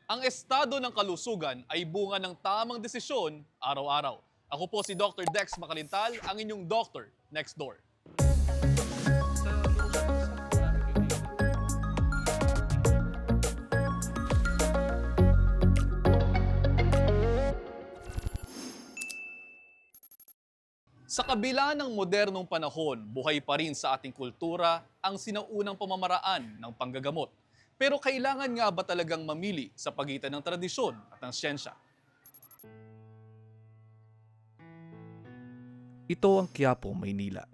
Ang estado ng kalusugan ay bunga ng tamang desisyon araw-araw. Ako po si Dr. Dex Makalintal, ang inyong doctor next door. Sa kabila ng modernong panahon, buhay pa rin sa ating kultura ang sinaunang pamamaraan ng panggagamot. Pero kailangan nga ba talagang mamili sa pagitan ng tradisyon at ng siyensya? Ito ang Quiapo, Maynila.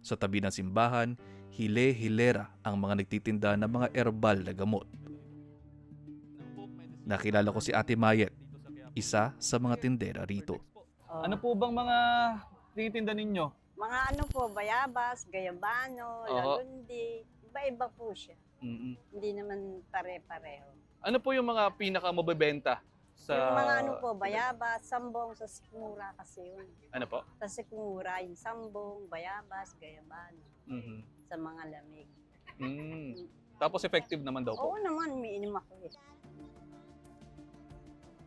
Sa tabi ng simbahan, hile-hilera ang mga nagtitinda ng mga herbal na gamot. Nakilala ko si Ate Mayet, isa sa mga tindera rito. Ano po bang mga tinitinda ninyo? Mga ano po, bayabas, gayabano, Oo. lalundi. Iba-iba po siya. Hindi naman pare-pareho. Ano po yung mga pinakamabebenta sa... Yung mga ano po, bayabas, sambong, sa sikmura kasi yun. Ano po? Sa sikmura, yung sambong, bayabas, gayabano. Sa mga lamig. Tapos effective naman daw po. Oo naman, umiinom ako eh.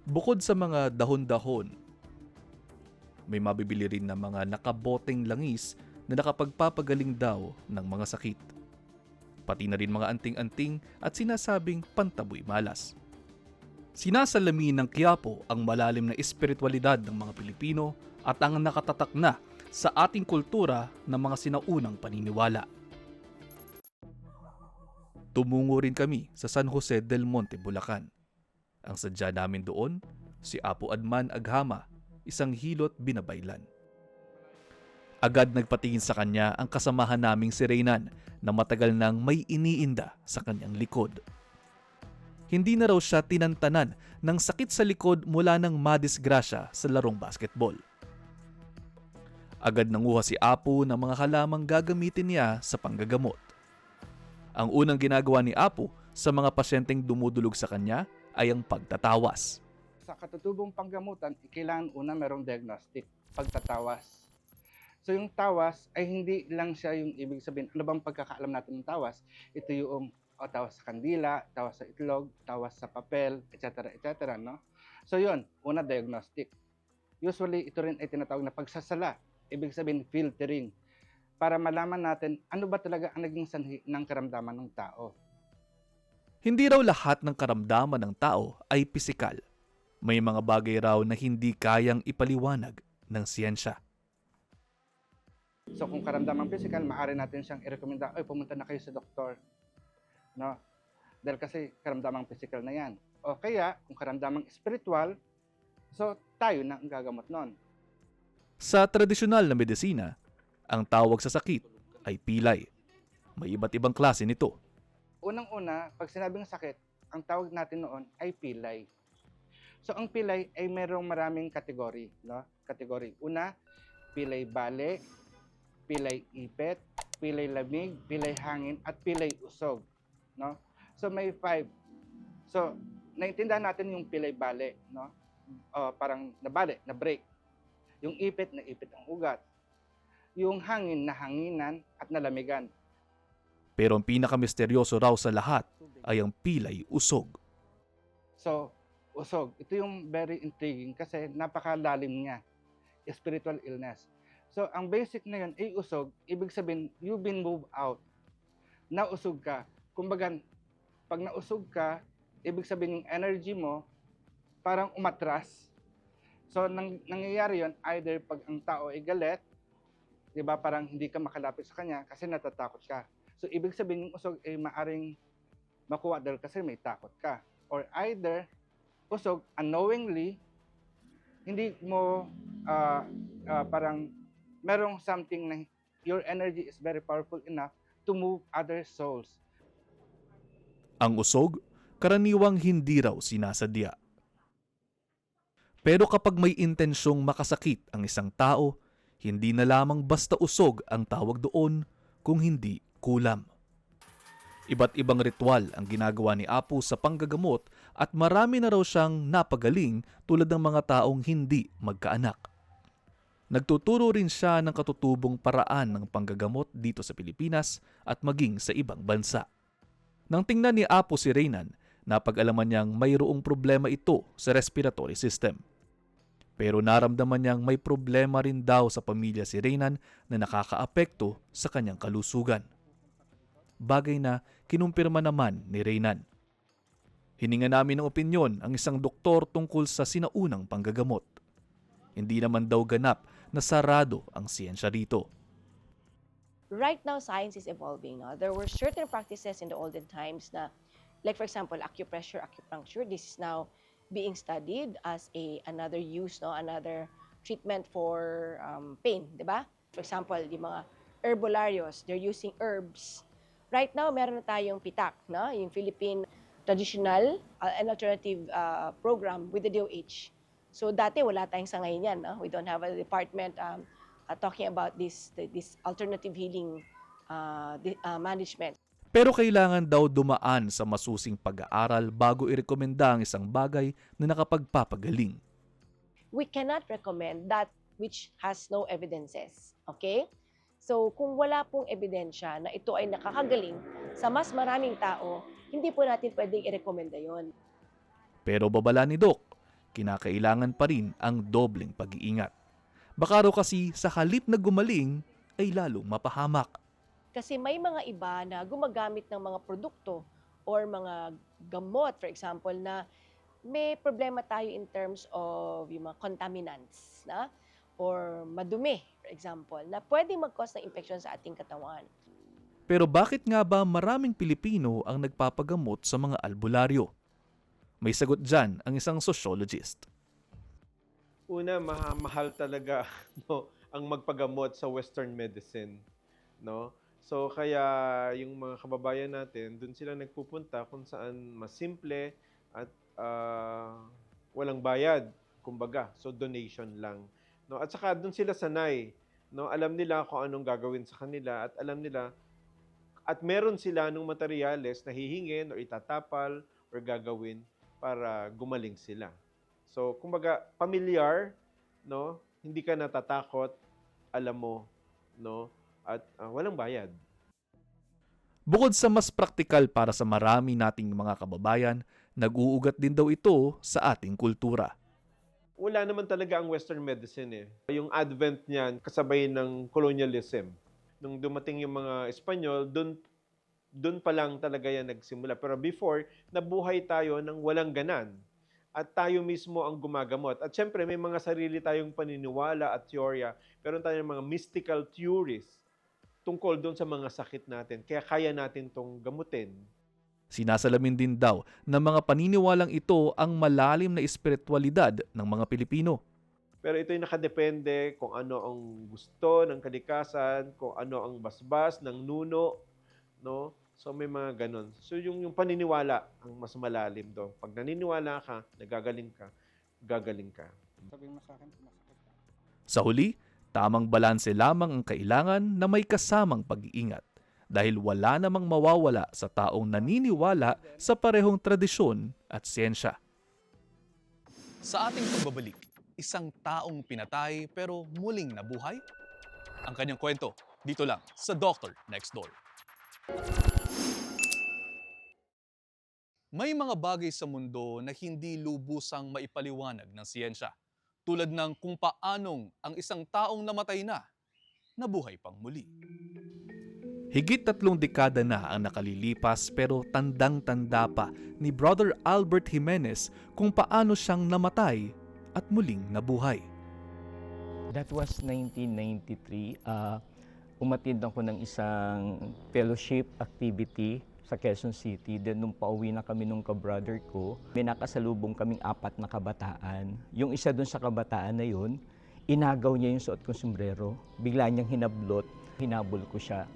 Bukod sa mga dahon-dahon, may mabibili rin na mga nakaboteng langis na nakapagpapagaling daw ng mga sakit. Pati na rin mga anting-anting at sinasabing pantaboy malas. Sinasalamin ng Quiapo ang malalim na espiritualidad ng mga Pilipino at ang nakatatak na sa ating kultura ng mga sinaunang paniniwala. Tumungo rin kami sa San Jose del Monte, Bulacan. Ang sadya namin doon, si Apo Adman Aghama, isang hilot binabaylan. Agad nagpatingin sa kanya ang kasamahan naming si Reynan na matagal nang may iniinda sa kanyang likod. Hindi na raw siya tinantanan ng sakit sa likod mula ng madisgrasya sa larong basketball. Agad nanguha si Apo ng mga halamang gagamitin niya sa panggagamot. Ang unang ginagawa ni Apo sa mga pasyenteng dumudulog sa kanya ay ang pagtatawas. Sa katutubong panggamutan, kailangan una merong diagnostic, pagtatawas. So yung tawas ay hindi lang siya yung ibig sabihin, ano bang pagkakaalam natin ng tawas? Ito yung tawas sa kandila, tawas sa itlog, tawas sa papel, etc. etc. No? So yun, una diagnostic. Usually ito rin ay tinatawag na pagsasala, ibig sabihin filtering, para malaman natin ano ba talaga ang naging sanhi ng karamdaman ng tao. Hindi raw lahat ng karamdaman ng tao ay pisikal. May mga bagay raw na hindi kayang ipaliwanag ng siyensya. So kung karamdaman physical, maaari natin siyang i-recommenda, ay pumunta na kayo sa doktor. No? Dahil kasi karamdamang physical na yan. O kaya, kung karamdamang spiritual, so tayo na ang gagamot nun. Sa tradisyonal na medisina, ang tawag sa sakit ay pilay. May iba't ibang klase nito. Unang-una, pag sinabing sakit, ang tawag natin noon ay pilay. So ang pilay ay merong maraming kategory, no? Kategory. Una, pilay bale, pilay ipet, pilay lamig, pilay hangin, at pilay usog, no? So may 5. So naintindihan natin yung pilay bale, no? Parang nabale, na break. Yung ipet, na ipit ang ugat. Yung hangin, na hanginan at nalamigan. Pero ang pinakamisteryoso raw sa lahat ay ang pilay usog. So, usog. Ito yung very intriguing kasi napakalalim niya. Spiritual illness. So, ang basic na yun ay usog. Ibig sabihin, you've been moved out. Nausog ka. Kumbaga, pag nausog ka, ibig sabihin yung energy mo parang umatras. So, nangyayari yun either pag ang tao ay galit, di ba, parang hindi ka makalapit sa kanya kasi natatakot ka. So, ibig sabihin yung usog ay maaring makuha dahil kasi may takot ka. Or either, usog, unknowingly, hindi mo parang merong something na your energy is very powerful enough to move other souls. Ang usog, karaniwang hindi raw sinasadya. Pero kapag may intensyong makasakit ang isang tao, hindi na lamang basta usog ang tawag doon kung hindi kulam. Iba't ibang ritual ang ginagawa ni Apo sa panggagamot at marami na raw siyang napagaling tulad ng mga taong hindi magkaanak. Nagtuturo rin siya ng katutubong paraan ng panggagamot dito sa Pilipinas at maging sa ibang bansa. Nang tingnan ni Apo si Reynan, napag-alaman niyang mayroong problema ito sa respiratory system. Pero naramdaman niyang may problema rin daw sa pamilya si Reynan na nakakaapekto sa kanyang kalusugan. Bagay na kinumpirma naman ni Reynan. Hininga namin ng opinyon ang isang doktor tungkol sa sinaunang panggagamot. Hindi naman daw ganap na sarado ang siyensya rito. Right now, science is evolving. No? There were certain practices in the olden times na, like for example, acupressure, acupuncture. This is now being studied as another use, no, another treatment for pain, di ba? For example, yung mga herbolarios, they're using herbs. Right now, meron na tayong PITAC, no? Yung Philippine Traditional and Alternative Program with the DOH. So dati wala tayong sa ngayon yan. No? We don't have a department talking about this alternative healing management. Pero kailangan daw dumaan sa masusing pag-aaral bago irekomenda ang isang bagay na nakapagpapagaling. We cannot recommend that which has no evidences. Okay? So kung wala pong ebidensya na ito ay nakakagaling sa mas maraming tao, hindi po natin pwedeng irekomenda yon. Pero babala ni Doc, kinakailangan pa rin ang dobleng pag-iingat. Baka raw kasi sa halip na gumaling ay lalong mapahamak. Kasi may mga iba na gumagamit ng mga produkto or mga gamot, for example, na may problema tayo in terms of yung mga contaminants, na? Or madumi, for example, na pwedeng mag-cause ng infection sa ating katawan. Pero bakit nga ba maraming Pilipino ang nagpapagamot sa mga albularyo? May sagot dyan ang isang sociologist. Una, mahal talaga no, ang magpagamot sa Western medicine. No? So kaya yung mga kababayan natin, doon sila nagpupunta kung saan mas simple at walang bayad, kumbaga. So donation lang. No? At saka doon sila sanay. No? Alam nila kung anong gagawin sa kanila at alam nila at meron sila ng materyales na hihingin o itatapal or gagawin para gumaling sila. So kumbaga familiar, no? Hindi ka natatakot, alam mo, no? At walang bayad. Bukod sa mas praktikal para sa marami nating mga kababayan, nag-uugat din daw ito sa ating kultura. Wala naman talaga ang Western medicine eh. Yung advent niyan kasabay ng colonialism. Nung dumating yung mga Espanyol, doon pa lang talaga yan nagsimula. Pero before, nabuhay tayo ng walang ganan. At tayo mismo ang gumagamot. At syempre, may mga sarili tayong paniniwala at teorya. Pero tayong mga mystical theories tungkol doon sa mga sakit natin. Kaya kaya natin tong gamutin. Sinasalamin din daw ng mga paniniwalang ito ang malalim na espiritualidad ng mga Pilipino. Pero ito'y nakadepende kung ano ang gusto ng kalikasan, kung ano ang basbas ng nuno, no? So may mga ganon. So yung paniniwala ang mas malalim doon. Pag naniniwala ka, nagagaling ka, gagaling ka. Sa huli, tamang balanse lamang ang kailangan na may kasamang pag-iingat dahil wala namang mawawala sa taong naniniwala sa parehong tradisyon at siyensya. Sa ating pagbabalik, isang taong pinatay pero muling nabuhay? Ang kanyang kwento, dito lang sa Doctor Next Door. May mga bagay sa mundo na hindi lubusang maipaliwanag ng siyensya, tulad ng kung paanong ang isang taong namatay na, nabuhay pang muli. Higit 3 dekada na ang nakalilipas pero tandang-tanda pa ni Brother Albert Jimenez kung paano siyang namatay at muling nabuhay. That was 1993. Umattend ako ng isang fellowship activity sa Quezon City. Then nung pauwi na kami nung ka-brother ko, may nakasalubong kaming 4 na kabataan. Yung isa dun sa kabataan na yun, inagaw niya yung suot kong sombrero. Bigla niyang hinablot, hinabol ko siya.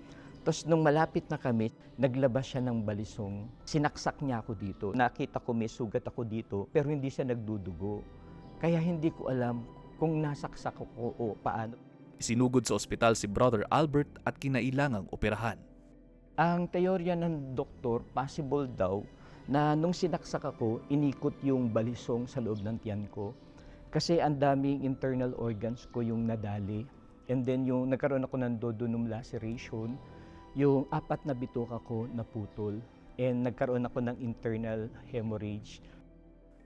Tapos nung malapit na kami, naglabas siya ng balisong. Sinaksak niya ako dito. Nakita ko may sugat ako dito, pero hindi siya nagdudugo. Kaya hindi ko alam kung nasaksak ko o paano. Isinugod sa ospital si Brother Albert at kinailangang operahan. Ang teorya ng doktor, possible daw na nung sinaksak ako, inikot yung balisong sa loob ng tiyan ko. Kasi ang daming internal organs ko yung nadali. And then yung nagkaroon ako ng duodenum laceration, yung 4 na bituka ko naputol. and nagkaroon ako ng internal hemorrhage.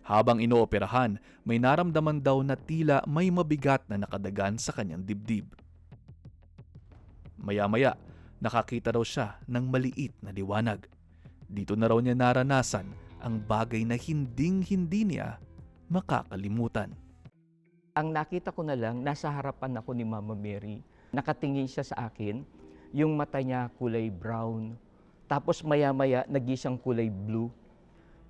Habang inooperahan, may naramdaman daw na tila may mabigat na nakadagan sa kanyang dibdib. Maya-maya, nakakita raw siya ng maliit na liwanag. Dito na raw niya naranasan ang bagay na hinding-hindi niya makakalimutan. Ang nakita ko na lang, nasa harapan ako ni Mama Mary. Nakatingin siya sa akin, yung mata niya kulay brown. Tapos maya-maya, nagisang kulay blue.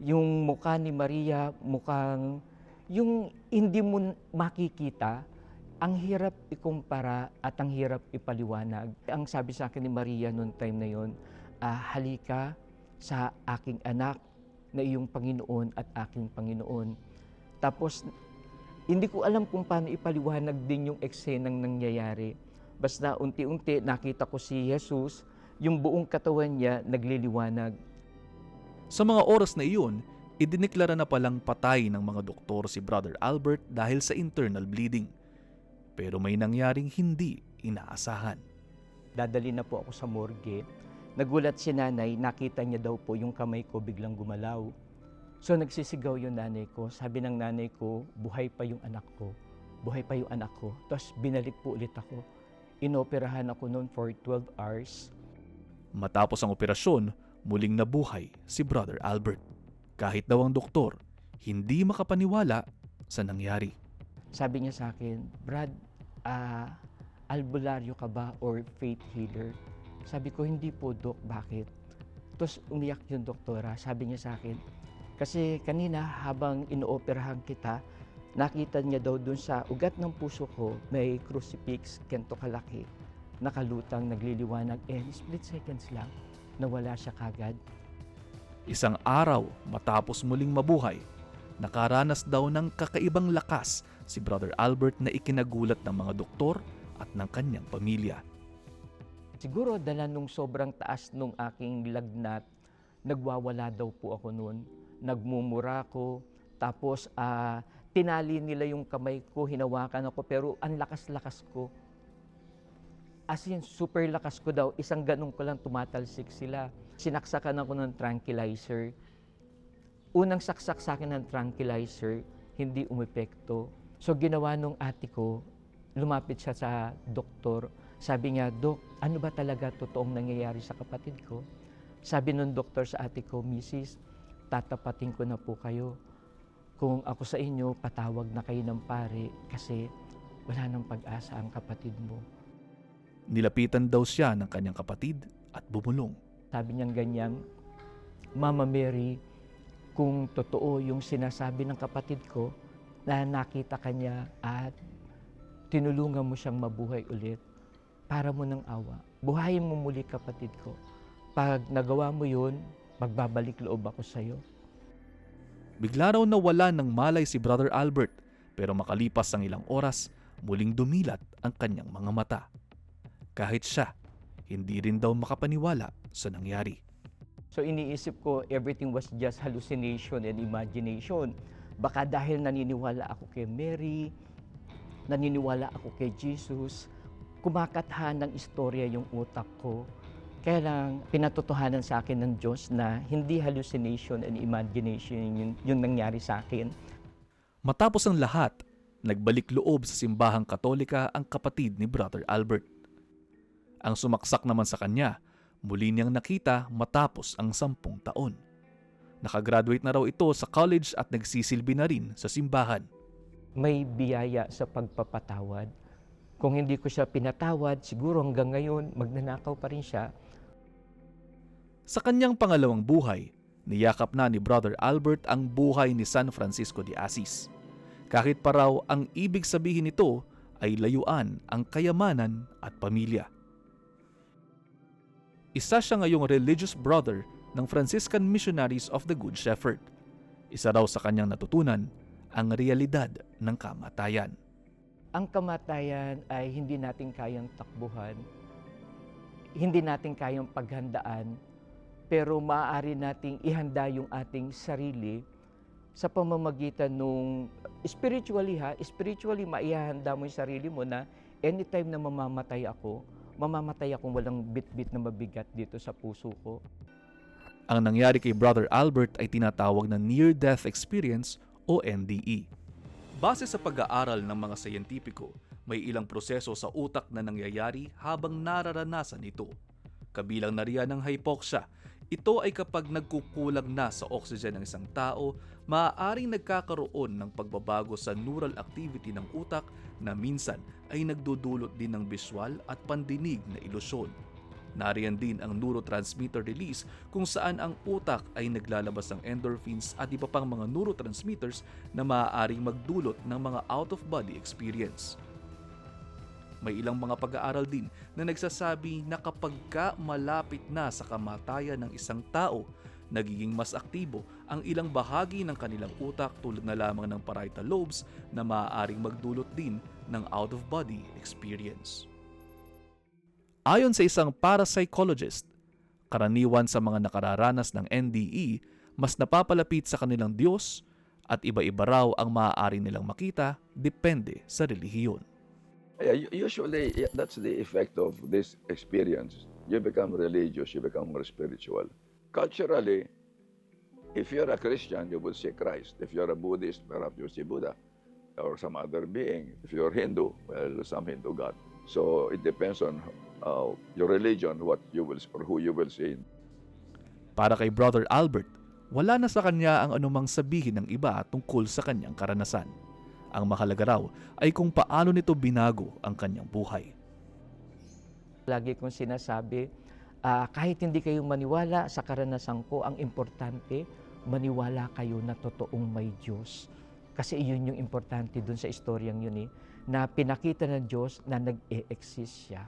Yung mukha ni Maria, mukhang, yung hindi mo makikita, ang hirap ikumpara at ang hirap ipaliwanag. Ang sabi sa akin ni Maria noong time na yon, halika sa aking anak na iyong Panginoon at aking Panginoon. Tapos, hindi ko alam kung paano ipaliwanag din yung eksenang nangyayari. Basta unti-unti nakita ko si Jesus, yung buong katawan niya nagliliwanag. Sa mga oras na iyon, idineklara na palang patay ng mga doktor si Brother Albert dahil sa internal bleeding. Pero may nangyaring hindi inaasahan. Dadali na po ako sa morgue. Nagulat si nanay, nakita niya daw po yung kamay ko biglang gumalaw. So nagsisigaw yung nanay ko. Sabi ng nanay ko, buhay pa yung anak ko. Buhay pa yung anak ko. Tapos binalik po ulit ako. Inoperahan ako noon for 12 hours. Matapos ang operasyon, muling nabuhay si Brother Albert. Kahit daw ang doktor, hindi makapaniwala sa nangyari. Sabi niya sa akin, Brad, albularyo ka ba or faith healer? Sabi ko, hindi po, Dok. Bakit? Tapos umiyak yung doktora. Sabi niya sa akin, kasi kanina habang inooperahan kita, nakita niya daw dun sa ugat ng puso ko, may crucifix, ganito kalaki, nakalutang, nagliliwanag, and split seconds lang, nawala siya kagad. Isang araw matapos muling mabuhay, nakaranas daw ng kakaibang lakas si Brother Albert na ikinagulat ng mga doktor at ng kanyang pamilya. Siguro dala nung sobrang taas nung aking lagnat, nagwawala daw po ako noon. Nagmumura ko, tapos tinali nila yung kamay ko, hinawakan ako, pero ang lakas-lakas ko. As in, super lakas ko daw, isang ganun ko lang tumatalsik sila. Sinaksakan ako ng tranquilizer. Unang saksak sa akin ng tranquilizer, hindi umepekto. So ginawa nung ate ko, lumapit siya sa doktor. Sabi niya, Dok, ano ba talaga totoong nangyayari sa kapatid ko? Sabi nung doktor sa ate ko, Mrs., tatapatin ko na po kayo. Kung ako sa inyo, patawag na kayo ng pare kasi wala nang pag-asa ang kapatid mo. Nilapitan daw siya ng kanyang kapatid at bumulong. Sabi niyang ganyan, Mama Mary, kung totoo yung sinasabi ng kapatid ko na nakita kanya at tinulungan mo siyang mabuhay ulit, para mo ng awa. Buhayin mo muli kapatid ko. Pag nagawa mo yun, magbabalik loob ako sa iyo. Bigla raw nawala ng malay si Brother Albert, pero makalipas ang ilang oras, muling dumilat ang kanyang mga mata. Kahit siya, hindi rin daw makapaniwala sa nangyari. So iniisip ko, everything was just hallucination and imagination. Baka dahil naniniwala ako kay Mary, naniniwala ako kay Jesus, kumakathan ng istorya yung utak ko. Kaya lang, pinatotohanan sa akin ng Diyos na hindi hallucination and imagination yung nangyari sa akin. Matapos ang lahat, nagbalik loob sa simbahang Katolika ang kapatid ni Brother Albert. Ang sumaksak naman sa kanya, muli niyang nakita matapos ang 10 taon. Nakagraduate na raw ito sa college at nagsisilbi na rin sa simbahan. May biyaya sa pagpapatawad. Kung hindi ko siya pinatawad, siguro hanggang ngayon, magnanakaw pa rin siya. Sa kanyang pangalawang buhay, niyakap na ni Brother Albert ang buhay ni San Francisco de Assis. Kahit pa raw ang ibig sabihin nito ay layuan ang kayamanan at pamilya. Isa siya ngayong religious brother ng Franciscan Missionaries of the Good Shepherd. Isa raw sa kanyang natutunan ang realidad ng kamatayan. Ang kamatayan ay hindi natin kayang takbuhan, hindi natin kayang paghandaan, pero maaari nating ihanda yung ating sarili sa pamamagitan nung spiritually maihahanda mo yung sarili mo na anytime na mamamatay akong walang bitbit na mabigat dito sa puso ko. Ang nangyari kay Brother Albert ay tinatawag na near-death experience o NDE. Base sa pag-aaral ng mga siyentipiko, may ilang proseso sa utak na nangyayari habang nararanasan ito. Kabilang na riyan ang hypoxia. Ito ay kapag nagkukulang na sa oxygen ng isang tao, maaaring nagkakaroon ng pagbabago sa neural activity ng utak na minsan ay nagdudulot din ng visual at pandinig na ilusyon. Nariyan din ang neurotransmitter release kung saan ang utak ay naglalabas ng endorphins at iba pang mga neurotransmitters na maaaring magdulot ng mga out-of-body experience. May ilang mga pag-aaral din na nagsasabi na kapag malapit na sa kamatayan ng isang tao, nagiging mas aktibo ang ilang bahagi ng kanilang utak tulad na lamang ng parietal lobes na maaaring magdulot din ng out-of-body experience. Ayon sa isang parapsychologist, karaniwan sa mga nakararanas ng NDE, mas napapalapit sa kanilang Diyos at iba-iba raw ang maaari nilang makita depende sa relihiyon. Usually, that's the effect of this experience. You become religious, you become more spiritual. Culturally, if you're a Christian, you will see Christ. If you're a Buddhist, perhaps you see Buddha or some other being. If you're Hindu, well, some Hindu god. So it depends on your religion, what you will or who you will see. Para kay Brother Albert, wala na sa kanya ang anumang sabihin ng iba tungkol sa kanyang karanasan. Ang mahalaga raw ay kung paano nito binago ang kanyang buhay. Lagi kong sinasabi, kahit hindi kayo maniwala sa karanasan ko, ang importante, maniwala kayo na totoong may Diyos. Kasi yun yung importante dun sa istoryang yun na pinakita ng Diyos na nag-e-exist siya.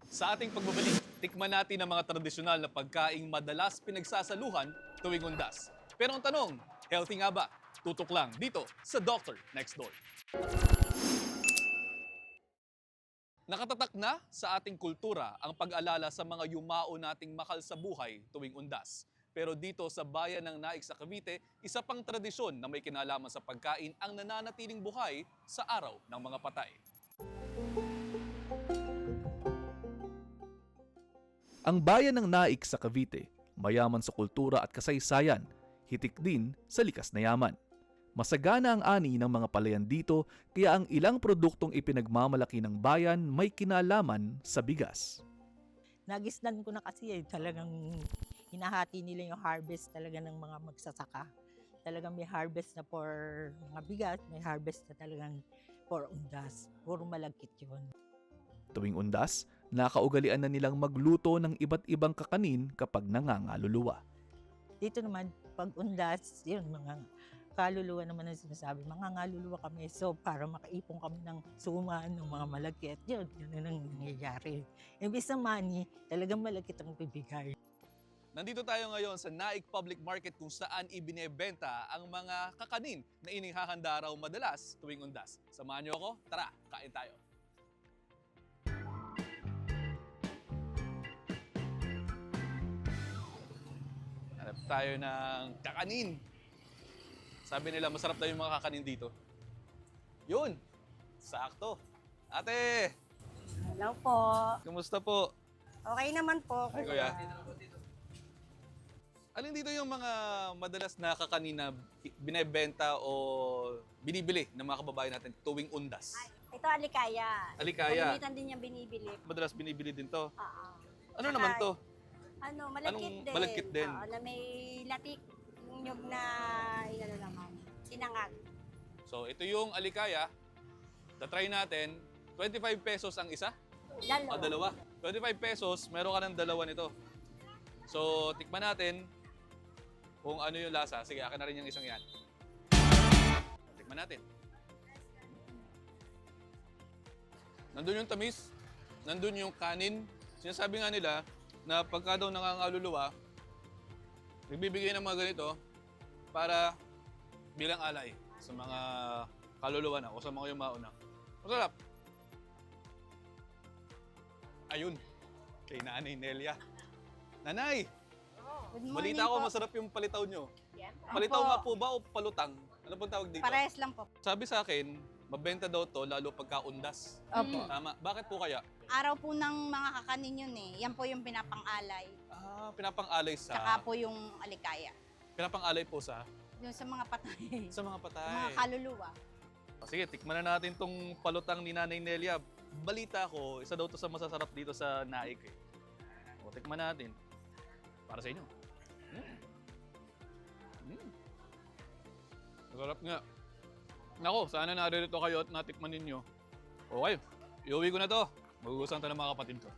Sa ating pagbabalik, tikman natin ang mga tradisyonal na pagkaing madalas pinagsasaluhan tuwing undas. Pero ang tanong, healthy nga ba? Tutok lang dito sa Doctor Next Door. Nakatatak na sa ating kultura ang pag-alala sa mga yumao nating mahal sa buhay tuwing undas. Pero dito sa bayan ng Naik sa Cavite, isa pang tradisyon na may kinalaman sa pagkain ang nananatiling buhay sa araw ng mga patay. Ang bayan ng Naik sa Cavite, mayaman sa kultura at kasaysayan, hitik din sa likas na yaman. Masagana ang ani ng mga palayan dito kaya ang ilang produktong ipinagmamalaki ng bayan may kinalaman sa bigas. Nagisnan ko na kasi talagang hinahati nila yung harvest talaga ng mga magsasaka. Talagang may harvest na for mga bigas, may harvest na talagang for undas. Puro malagkit yun. Tuwing undas, nakaugalian na nilang magluto ng iba't ibang kakanin kapag nangangaluluwa. Dito naman, pag undas, yun, mga kaluluwa naman ang sinasabi. Mga ngaluluwa kami, so para makaipon kami ng suman, ng mga malagkit, yun ang nangyayari. Imbis na money, talagang malagkit ang bibigay. Nandito tayo ngayon sa Naik Public Market kung saan ibinebenta ang mga kakanin na inihahanda raw madalas tuwing undas. Samahan niyo ako, tara, kain tayo. Hanap tayo ng kakanin. Sabi nila masarap daw yung mga kakanin dito. Yun, sakto. Ate, Hello po. kumusta po? Okay naman po. Ay, kuya. Alin dito yung mga madalas na kakanin na binebenta o binibili ng mga kababayan natin tuwing undas? Ito alikaya. Alikaya. Kalimitan din niya binibili. Madalas binibili din to. Oo. Ano naman to? Malagkit Anong din. malagkit din? Oo, na may latik nyug na inano naman. Sinangag. So ito yung alikaya. Tatry natin. 25 pesos ang isa? Lalo. O dalawa. 25 pesos, meron ka ng dalawa nito. So tikman natin kung ano yung lasa. Sige, akin na rin yung isang yan. Tikman natin. Nandun yung tamis, nandun yung kanin. Sinasabi nga nila na pagka daw nangangaluluwa, nagbibigay ng mga ganito para bilang alay sa mga kaluluwa na o sa mga yumao na. Masarap. Ayun, kay Nanay Nelia. Nanay, Good morning balita ko po. masarap yung palitaw nyo. Yan. Palitaw Opo. nga po ba o palutang? Ano pong tawag dito? Parehas lang po. Sabi sa akin, mabenta daw to lalo pagka undas. Opo. Tama. Bakit po kaya? Araw po ng mga kakanin yun eh. Yan po yung pinapang-alay. Pinapang-alay sa... Tsaka po yung alikaya. Pinapang-alay po sa... Yung sa mga patay. Sa mga patay. Mga kaluluwa. Sige, tikman na natin tong palutang ni Nanay Nelia. Balita ko, isa daw to sa masasarap dito sa Naik eh. O, tikman natin. Para sa inyo. Masarap nga. Nako, sana naririto kayo at natikman ninyo. Okay, iuwi ko na to. Magugustuhan to ng mga kapatid ko.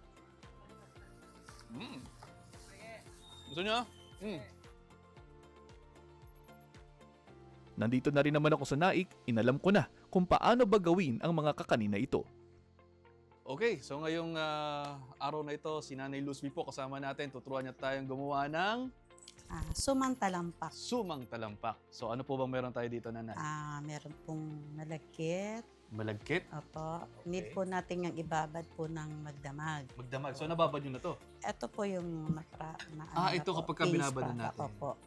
Gusto nyo? Nandito na rin naman ako sa Naik, inalam ko na kung paano ba gawin ang mga kakanin na ito. Okay, so ngayong araw na ito, si Nanay Luzvi po kasama natin. Tuturuan niya tayong gumawa ng Sumang talampak. sumang talampak. So ano po bang meron tayo dito, Nanay? Meron pong malagkit. Malagkit? Opo. Okay. Need po natin yung ibabad po ng magdamag. Magdamag. So nababad nyo na to? Ito po yung Ito kapag ka binabad na natin. Opo.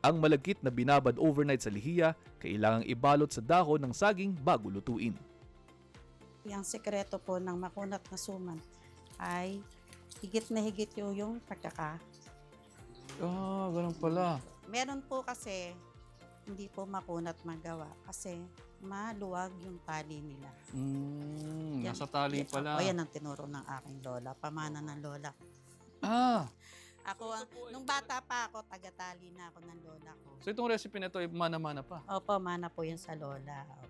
Ang malagkit na binabad overnight sa lihiya, kailangang ibalot sa dahon ng saging bago lutuin. Yung sekreto po ng makunat na suman ay higit na higit yung pagkaka. Ganun pala. Meron po kasi hindi po makunat magawa kasi maluwag yung tali nila. Yan. Nasa tali pala. O yan ang tinuro ng aking lola, pamana ng lola. Ako, nung bata pa ako, taga-tali na ako ng lola ko. So itong recipe na ito ay mana-mana pa. Opo, mana po yun sa lola. Opo.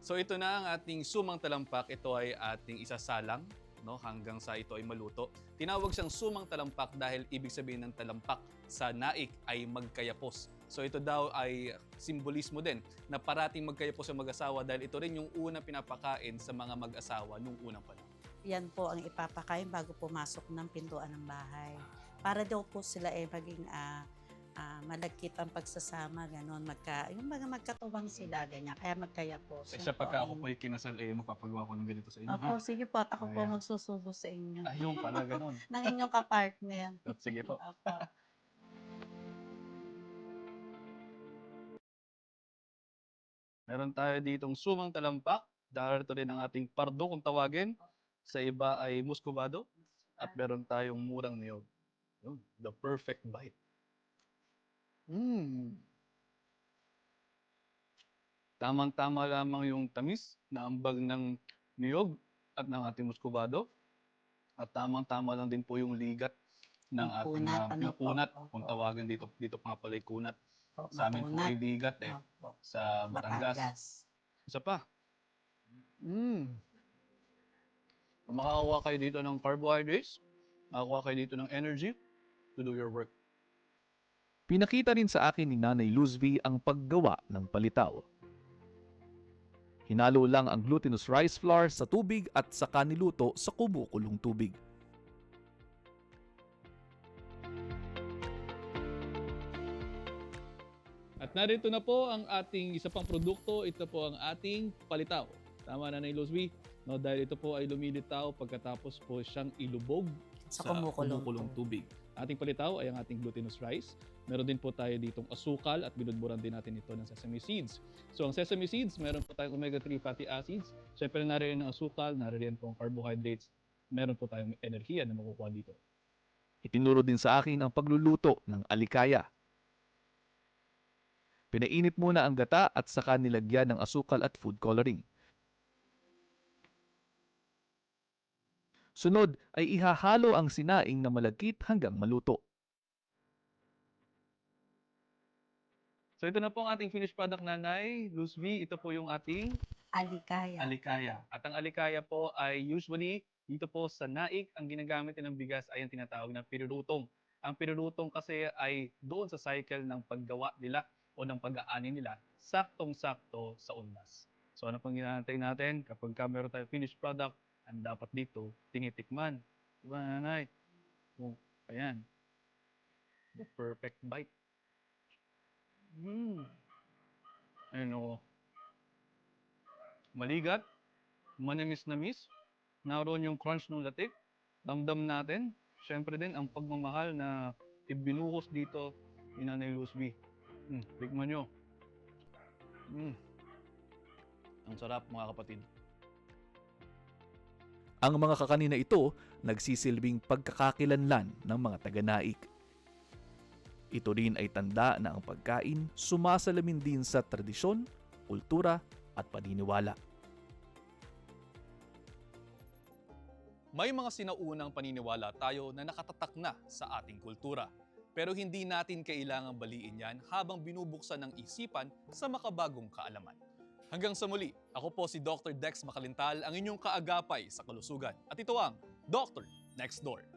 So ito na ang ating sumang talampak. Ito ay ating isasalang, no, hanggang sa ito ay maluto. Tinawag siyang sumang talampak dahil ibig sabihin ng talampak sa Naik ay magkayapos. So ito daw ay simbolismo din na parating magkayapos ang mag-asawa dahil ito rin yung unang pinapakain sa mga mag-asawa nung unang panahon. Yan po ang ipapakain bago pumasok ng pintuan ng bahay. Para daw po sila maging malagkit ang pagsasama, gano'n. Yung mga magkatuwang sila, ganyan. Kaya magkayapos. Sa pagka ako po'y kinasal, magpapagawa ko ng ganito sa inyo. Opo, sige po. At ako po Ayan. magsusubo sa inyo. Ayun pala, ganun. Ng inyong kapartner. Sige po. Opo. Meron tayo ditong sumang talampak. Darito rin ang ating pardo kung tawagin. Sa iba ay muscovado. At meron tayong murang niyog. Yun, the perfect bite. Tamang-tama lamang yung tamis na ambag ng niyog at ng ating muscovado. At tamang-tama lang din po yung ligat ng ating kunat. Kung tawagin dito pa pala kunat. Sa amin po ay ligat sa Batangas. Isa pa. Kung makakuha kayo dito ng carbohydrates, makakuha kayo dito ng energy to do your work. Pinakita rin sa akin ni Nanay Luzvi ang paggawa ng palitaw. Hinalo lang ang glutinous rice flour sa tubig at saka niluto sa kumukulong tubig. At narito na po ang ating isa pang produkto. Ito po ang ating palitaw. Tama na, Nanay Luzvi? No, dahil ito po ay lumilitaw pagkatapos po siyang ilubog Sa kumukulong tubig. Ating palitaw ay ang ating glutinous rice. Meron din po tayo ditong asukal at binudburan din natin ito ng sesame seeds. So ang sesame seeds, meron po tayong omega-3 fatty acids. Siyempre nariyan ang asukal, nariyan po ang carbohydrates. Meron po tayong enerhiya na makukuha dito. Itinuro din sa akin ang pagluluto ng alikaya. Pinainit muna ang gata at saka nilagyan ng asukal at food coloring. Sunod ay ihahalo ang sinaing na malagkit hanggang maluto. So ito na po ang ating finished product, Nanay Luzvi. Ito po yung ating Alikaya. alikaya. At ang alikaya po ay usually dito po sa Naik, ang ginagamit ng bigas ay ang tinatawag na pirurutong. Ang pirurutong kasi ay doon sa cycle ng paggawa nila o ng pag-aani nila, saktong-sakto sa undas. So ano pang ginahantay natin? Kapag meron tayo finished product, ang dapat dito, tinitikman. Diba, Nanay? Oh, ayan. The perfect bite. Ayun o. Maligat, manamis-namis, naroon yung crunch ng latik, damdam natin, syempre din ang pagmamahal na ibinuhos dito ni Nanay Luzby. Tikman nyo. Ang sarap mga kapatid. Ang mga kakanin na ito nagsisilbing pagkakakilanlan ng mga taga-Naik. Ito rin ay tanda na ang pagkain sumasalamin din sa tradisyon, kultura at paniniwala. May mga sinaunang paniniwala tayo na nakatatak na sa ating kultura. Pero hindi natin kailangang baliin yan habang binubuksan ng isipan sa makabagong kaalaman. Hanggang sa muli, ako po si Dr. Dex Makalintal, ang inyong kaagapay sa kalusugan. At ito ang Dr. Next Door.